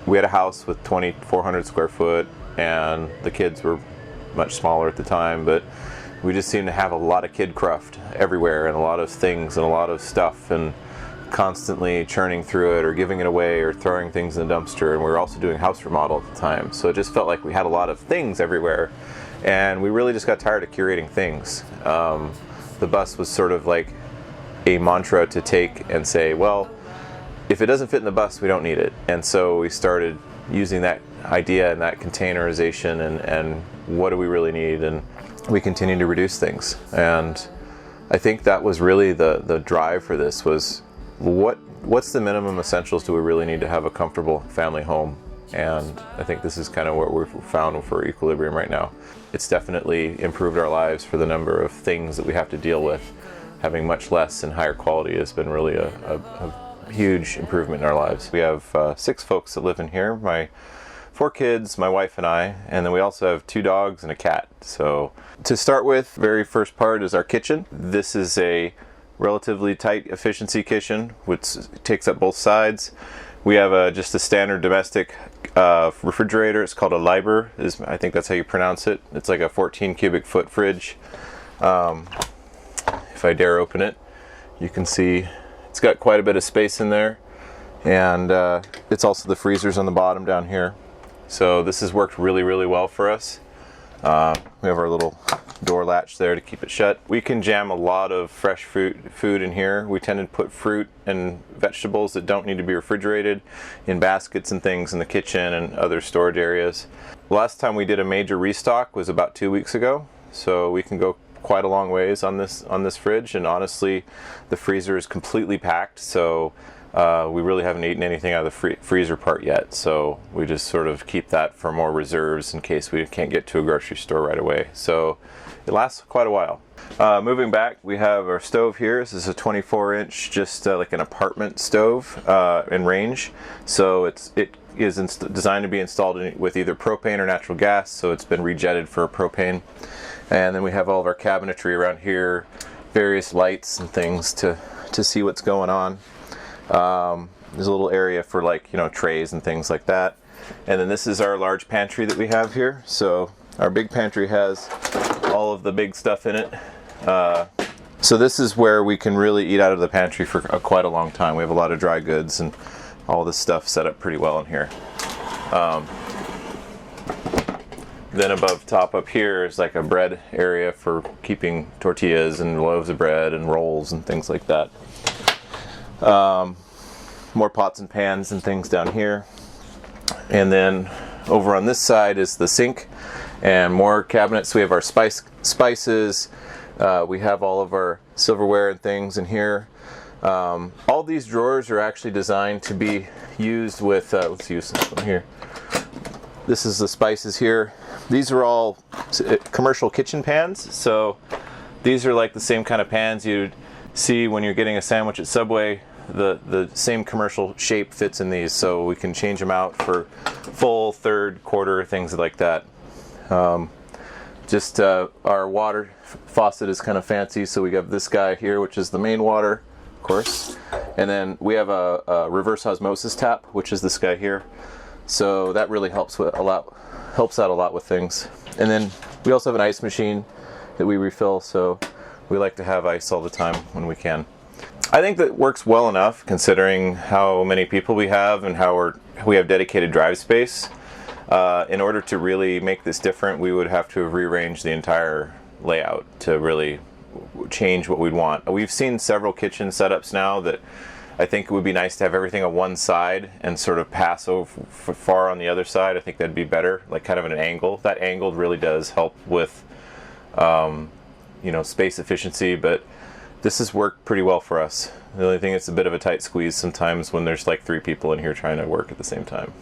we had a house with 2,400 square foot, and the kids were much smaller at the time, but we just seemed to have a lot of kid cruft everywhere, and a lot of things and a lot of stuff, and constantly churning through it or giving it away or throwing things in the dumpster. And we were also doing house remodel at the time, so it just felt like we had a lot of things everywhere, and we really just got tired of curating things. The bus was sort of like a mantra to take and say, well, if it doesn't fit in the bus, we don't need it. And so we started using that idea and that containerization and what do we really need, and we continued to reduce things. And I think that was really the drive for this, was what's the minimum essentials do we really need to have a comfortable family home? And I think this is kind of what we've found for Equilibrium right now. It's definitely improved our lives for the number of things that we have to deal with. Having much less and higher quality has been really a huge improvement in our lives. We have 6 folks that live in here, my 4 kids, my wife and I, and then we also have 2 dogs and a cat. So to start with, very first part is our kitchen. This is a relatively tight efficiency kitchen, which takes up both sides. We have just a standard domestic refrigerator. It's called a Liber, I think that's how you pronounce it. It's like a 14 cubic foot fridge. If I dare open it, you can see it's got quite a bit of space in there, and it's also the freezers on the bottom down here. So this has worked really, really well for us. We have our little door latch there to keep it shut. We can jam a lot of fresh food in here. We tend to put fruit and vegetables that don't need to be refrigerated in baskets and things in the kitchen and other storage areas. Last time we did a major restock was about 2 weeks ago, so we can go quite a long ways on this fridge, and honestly the freezer is completely packed, so we really haven't eaten anything out of the freezer part yet, so we just sort of keep that for more reserves in case we can't get to a grocery store right away. So it lasts quite a while. Moving back, we have our stove here. This is a 24-inch, just like an apartment stove in range. So it is designed to be installed with either propane or natural gas, so it's been rejetted for propane. And then we have all of our cabinetry around here, various lights and things to see what's going on. There's a little area for, like, trays and things like that. And then this is our large pantry that we have here. So our big pantry has all of the big stuff in it. So this is where we can really eat out of the pantry for quite a long time. We have a lot of dry goods and all this stuff set up pretty well in here. Then above top up here is like a bread area for keeping tortillas and loaves of bread and rolls and things like that. More pots and pans and things down here. And then over on this side is the sink and more cabinets. We have our spices. We have all of our silverware and things in here. All these drawers are actually designed to be used with, let's use this one here. This is the spices here. These are all commercial kitchen pans. So these are like the same kind of pans you'd see when you're getting a sandwich at Subway. The same commercial shape fits in these, so we can change them out for full, third, quarter, things like that. Our water faucet is kind of fancy, so we have this guy here, which is the main water, of course. And then we have a reverse osmosis tap, which is this guy here. So that really helps out a lot with things. And then we also have an ice machine that we refill, so we like to have ice all the time when we can. I think that works well enough considering how many people we have and how we have dedicated drive space. In order to really make this different, we would have to have rearranged the entire layout to really change what we'd want. We've seen several kitchen setups now that I think it would be nice to have everything on one side and sort of pass over far on the other side. I think that'd be better, like kind of at an angle. That angle really does help with space efficiency, but this has worked pretty well for us. The only thing, it's a bit of a tight squeeze sometimes when there's like 3 people in here trying to work at the same time.